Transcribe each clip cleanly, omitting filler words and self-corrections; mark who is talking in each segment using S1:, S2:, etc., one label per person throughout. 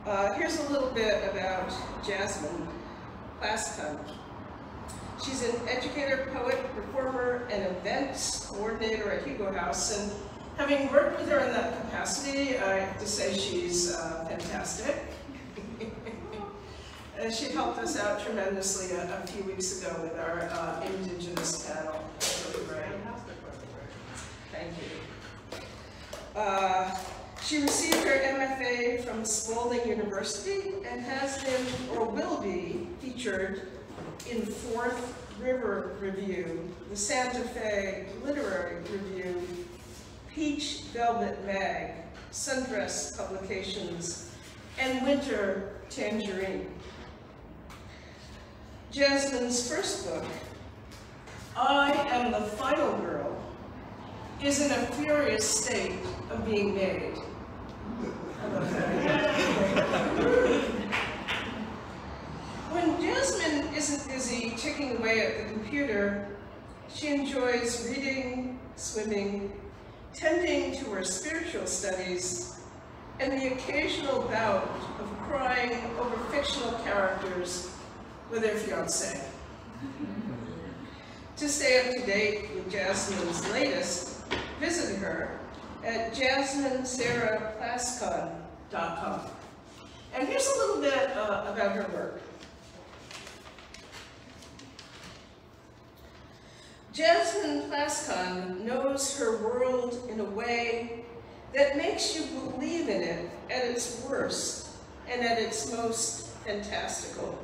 S1: Here's a little bit about Jasmine Plaskun. She's an educator, poet, performer, and events coordinator at Hugo House. And having worked with her in that capacity, I have to say she's fantastic. And she helped us out tremendously a few weeks ago with our Indigenous panel. Really great. Thank you. She received her MFA from Spalding University and has been, or will be, featured in Fourth River Review, the Santa Fe Literary Review, Peach Velvet Mag, Sundress Publications, and Winter Tangerine. Jasmine's first book, I Am the Final Girl, is in a furious state of being made. When Jasmine isn't busy ticking away at the computer, she enjoys reading, swimming, tending to her spiritual studies, and the occasional bout of crying over fictional characters with her fiancé. To stay up to date with Jasmine's latest, visit her at jasminesarahplaskun.com. And here's a little bit about her work. Jasmine Plaskun knows her world in a way that makes you believe in it at its worst and at its most fantastical.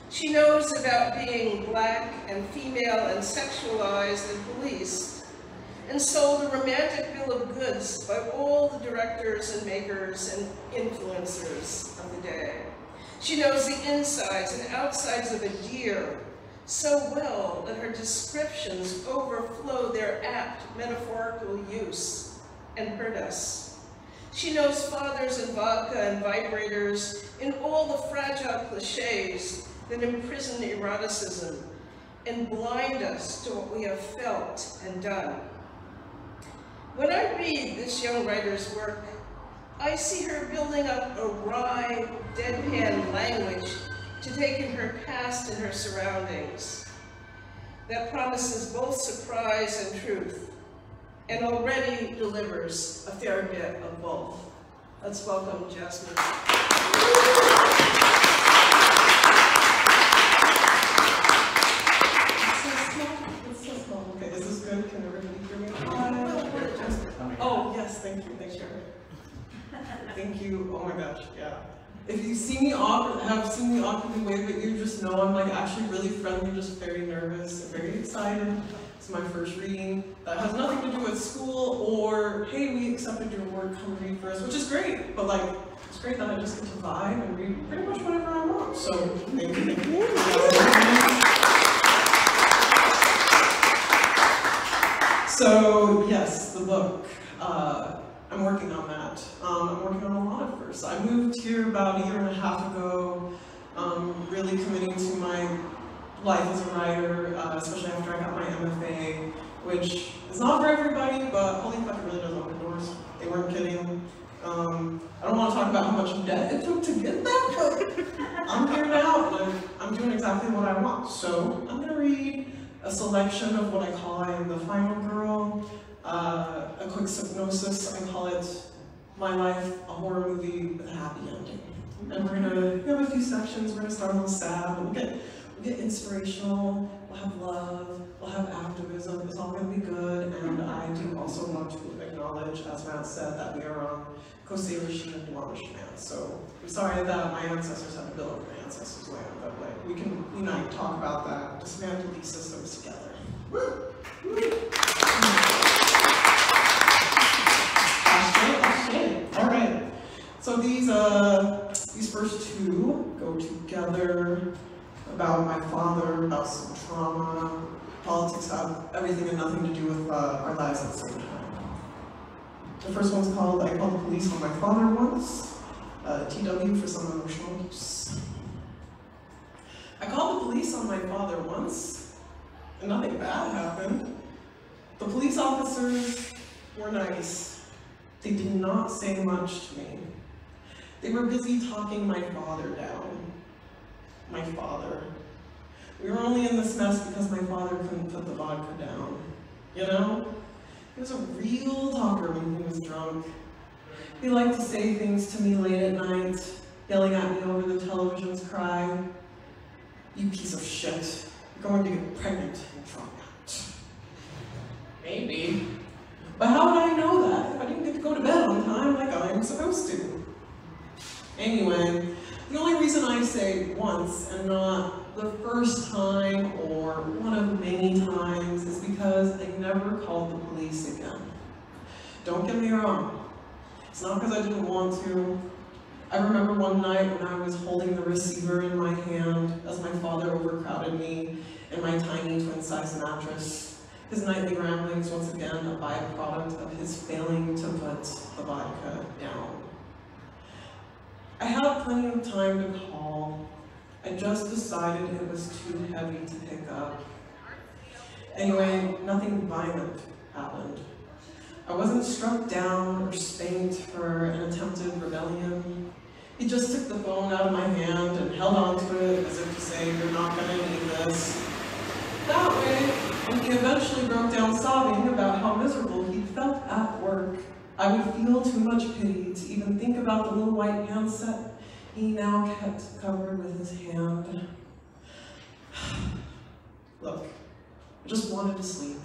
S1: She knows about being Black and female and sexualized and policed, and sold a romantic bill of goods by all the directors and makers and influencers of the day. She knows the insides and outsides of a deer so well that her descriptions overflow their apt metaphorical use and hurt us. She knows fathers and vodka and vibrators in all the fragile cliches that imprison eroticism and blind us to what we have felt and done. When I read this young writer's work, I see her building up a wry, deadpan language to take in her past and her surroundings that promises both surprise and truth, and already delivers a fair bit of both. Let's welcome Jasmine.
S2: It's so small. Okay, is this good? Can everybody hear me? Oh, yes, thank you. Thank you. Thank you. Oh my gosh, yeah. If you see me have seen me awkwardly wave at you, just know I'm like actually really friendly, just very nervous and very excited. It's my first reading that has nothing to do with school or, hey, we accepted your work, come read for us, which is great, but like, it's great that I just get to vibe and read pretty much whatever I want. So, thank you. So, yes, the book. I'm working on that. I'm working on a lot of firsts. I moved here about a year and a half ago, really committing to my life as a writer, especially after I got my MFA, which is not for everybody, but holy fuck, it really does open doors. They weren't kidding. I don't want to talk about how much debt it took to get that, but I'm here now, and I'm doing exactly what I want. So I'm going to read a selection of what I call I Am the Final Girl. A quick synopsis, I call it My Life, a Horror Movie with a Happy Ending. And we have a few sections. We're gonna start a little sad, but we'll get inspirational, we'll have love, we'll have activism, it's all gonna be good. And I do also want to acknowledge, as Matt said, that we are on Coast Salish and Duwamish land. So I'm sorry that my ancestors had to build over my ancestors' land, but like we can unite, talk about that, dismantle these systems together. Woo! Woo! All right. So these first two go together. About my father, about some trauma. Politics have everything and nothing to do with our lives at the same time. The first one's called I Called the Police on My Father Once. TW for some emotional use. I called the police on my father once, and nothing bad happened. The police officers were nice. They did not say much to me. They were busy talking my father down. My father. We were only in this mess because my father couldn't put the vodka down. You know? He was a real talker when he was drunk. He liked to say things to me late at night, yelling at me over the television's cry. "You piece of shit. You're going to get pregnant and drop out." Maybe. But how would I know that if I didn't get to go to bed on time like I'm supposed to? Anyway, the only reason I say once and not the first time or one of many times is because I never called the police again. Don't get me wrong. It's not because I didn't want to. I remember one night when I was holding the receiver in my hand as my father overcrowded me in my tiny twin-size mattress. His nightly ramblings, once again, a byproduct of his failing to put the vodka down. I had plenty of time to call. I just decided it was too heavy to pick up. Anyway, nothing violent happened. I wasn't struck down or spanked for an attempted rebellion. He just took the phone out of my hand and held onto it as if to say, "You're not gonna need this." That way, when he eventually broke down sobbing about how miserable he felt at work, I would feel too much pity to even think about the little white handset he now kept covered with his hand. Look, I just wanted to sleep.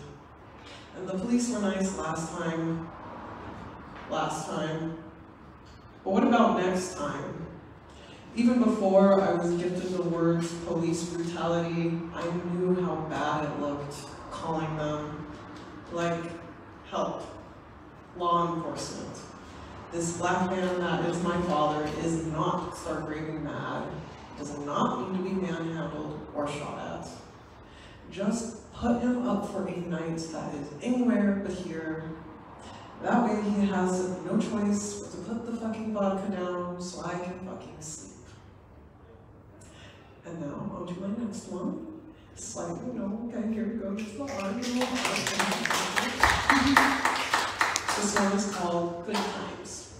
S2: And the police were nice last time. But what about next time? Even before I was gifted the words police brutality, I knew how bad it looked calling them. Like, help, law enforcement. This black man that is my father is not stark raving mad, does not need to be manhandled or shot at. Just put him up for a night that is anywhere but here. That way he has no choice but to put the fucking vodka down so I can fucking sleep. And now on to my next one. Slightly, okay, here we go, just the arm. This one is called Good Times.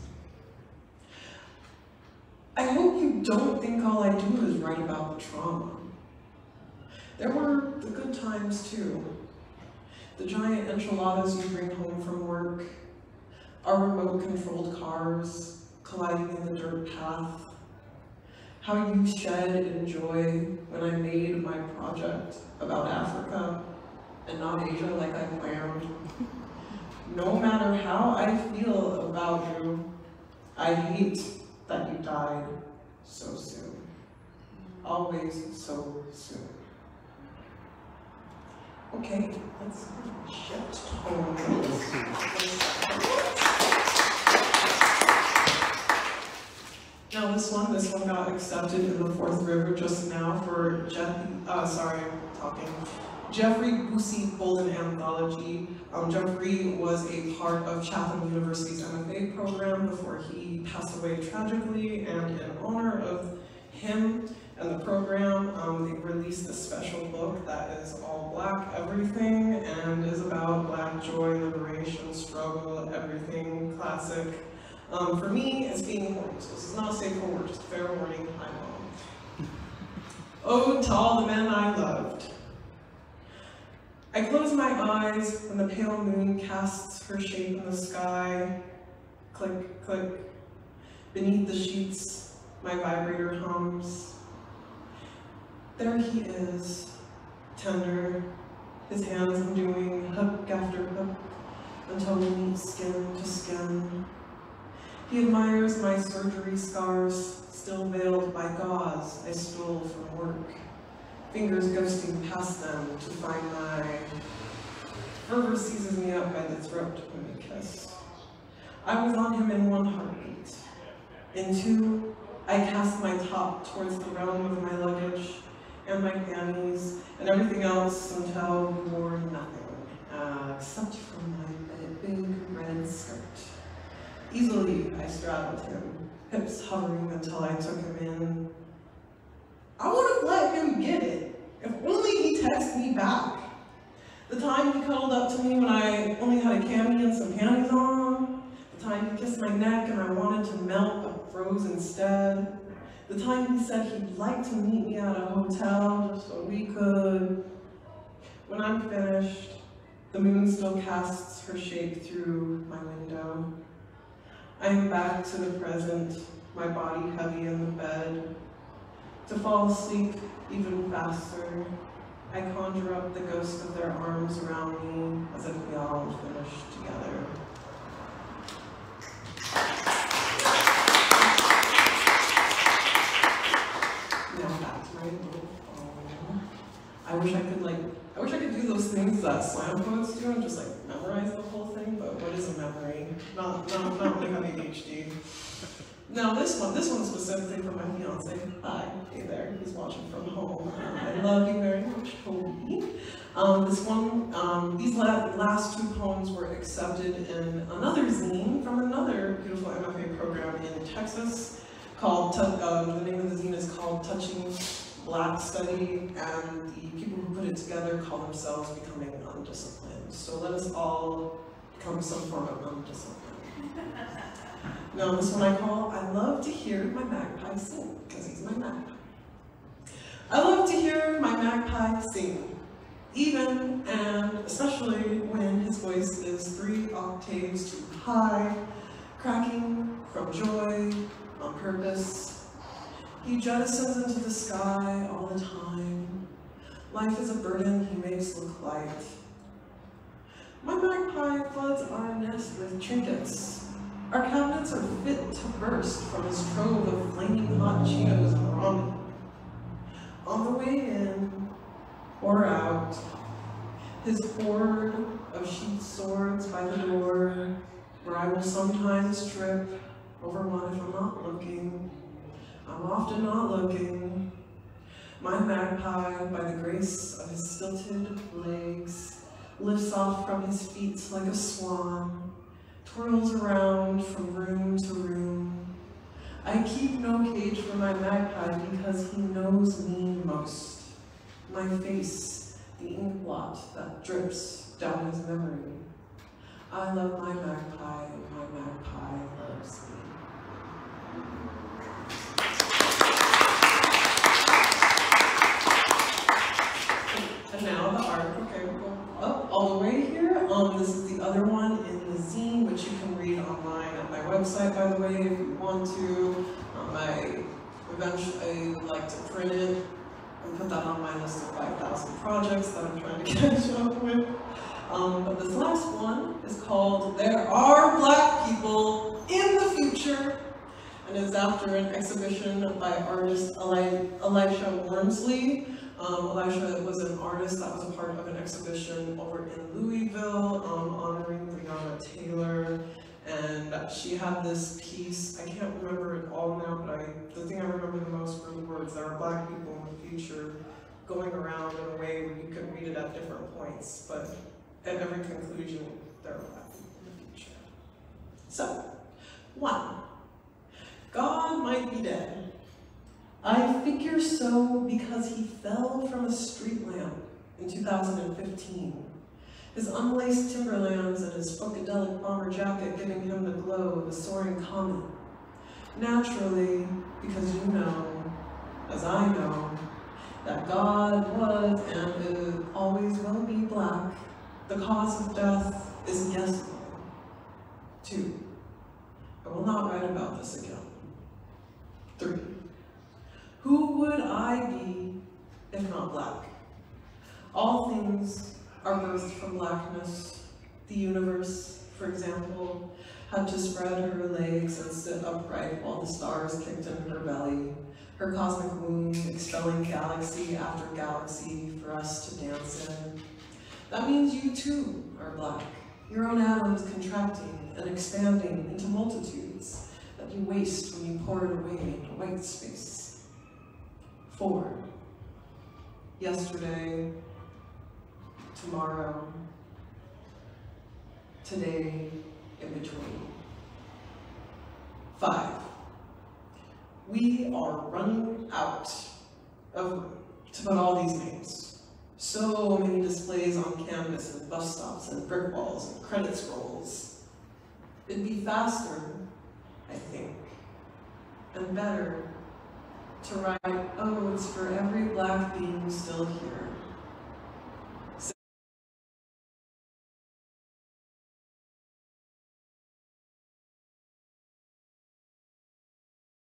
S2: I hope you don't think all I do is write about the trauma. There were the good times too. The giant enchiladas you bring home from work, our remote-controlled cars colliding in the dirt path, how you shed in joy when I made my project about Africa and not Asia like I planned. No matter how I feel about you, I hate that you died so soon. Always so soon. Okay, let's shift tones. Now this one got accepted in the Fourth River just now for Jeffrey Boosie Bolden Anthology. Jeffrey was a part of Chatham University's MFA program before he passed away tragically, and in honor of him and the program, they released a special book that is all Black everything and is about Black joy, liberation, struggle, everything, classic. For me, it's being horny, so this is not a safe for work, just a fair warning, hi mom. Ode to all the men I loved. I close my eyes when the pale moon casts her shape in the sky. Click, click. Beneath the sheets, my vibrator hums. There he is, tender, his hands undoing hook after hook until we meet skin to skin. He admires my surgery scars, still veiled by gauze I stole from work, fingers ghosting past them to find my fervor seizes me up by the throat when we kiss. I was on him in one heartbeat. In two, I cast my top towards the realm of my luggage and my panties and everything else until we wore nothing, except for my big red skirt. Easily, I straddled him, hips hovering until I took him in. I would have let him get it, if only he texted me back. The time he cuddled up to me when I only had a cami and some panties on, the time he kissed my neck and I wanted to melt a frozen The time he said he'd like to meet me at a hotel just so we could. When I'm finished, the moon still casts her shape through my window. I am back to the present, my body heavy in the bed. To fall asleep even faster, I conjure up the ghost of their arms around me as if we all finished together. Now back to my little phone. I wish I could do those things that slam poets do and just memorize the whole thing, but what is a memory? Not like having ADHD. Now this one specifically for my fiance. Hi, hey there, he's watching from home. I love you very much, Toby. These last two poems were accepted in another zine from another beautiful MFA program in Texas called, the name of the zine is called Touching Black Study, and the people who put it together call themselves Becoming Undisciplined. So let us all become some form of undisciplined. Now this one I call, I love to hear my magpie sing, because he's my magpie. I love to hear my magpie sing, even and especially when his voice is 3 octaves too high, cracking from joy on purpose. He jettisons into the sky all the time. Life is a burden he makes look light. My magpie floods our nest with trinkets. Our cabinets are fit to burst from his trove of flaming hot Cheetos and ramen. On the way in or out, his hoard of sheathed swords by the door, where I will sometimes trip over one if I'm not looking. I'm often not looking. My magpie, by the grace of his stilted legs, lifts off from his feet like a swan, twirls around from room to room. I keep no cage for my magpie because he knows me most. My face, the ink blot that drips down his memory. I love my magpie and my magpie loves me. And now the art, okay, we'll go up all the way here. This is the other one in the zine, which you can read online at my website, by the way, if you want to. I eventually would like to print it and put that on my list of 5,000 projects that I'm trying to catch up with. But this last one is called There Are Black People in the Future, and is after an exhibition by artist Elisha Wormsley. Elisha was an artist that was a part of an exhibition over in Louisville honoring Breonna Taylor, and she had this piece, I can't remember it all now, but the thing I remember the most were the words, there are black people in the future, going around in a way where you could read it at different points, but at every conclusion, there are black people in the future. So, 1. God might be dead. I figure so because he fell from a street lamp in 2015. His unlaced Timberlands and his funkadelic bomber jacket giving him the glow of a soaring comet. Naturally, because you know, as I know, that God was and always will be black, the cause of death is guessable. 2. I will not write about this again. 3. Who would I be if not black? All things are birthed from blackness. The universe, for example, had to spread her legs and sit upright while the stars kicked in her belly, her cosmic womb expelling galaxy after galaxy for us to dance in. That means you too are black, your own atoms contracting and expanding into multitudes that you waste when you pour it away into white space. 4. Yesterday, tomorrow, today, in between. 5. We are running out of room to put all these names. So many displays on canvas and bus stops and brick walls and credit scrolls. It'd be faster, I think, and better to write odes for every black being still here.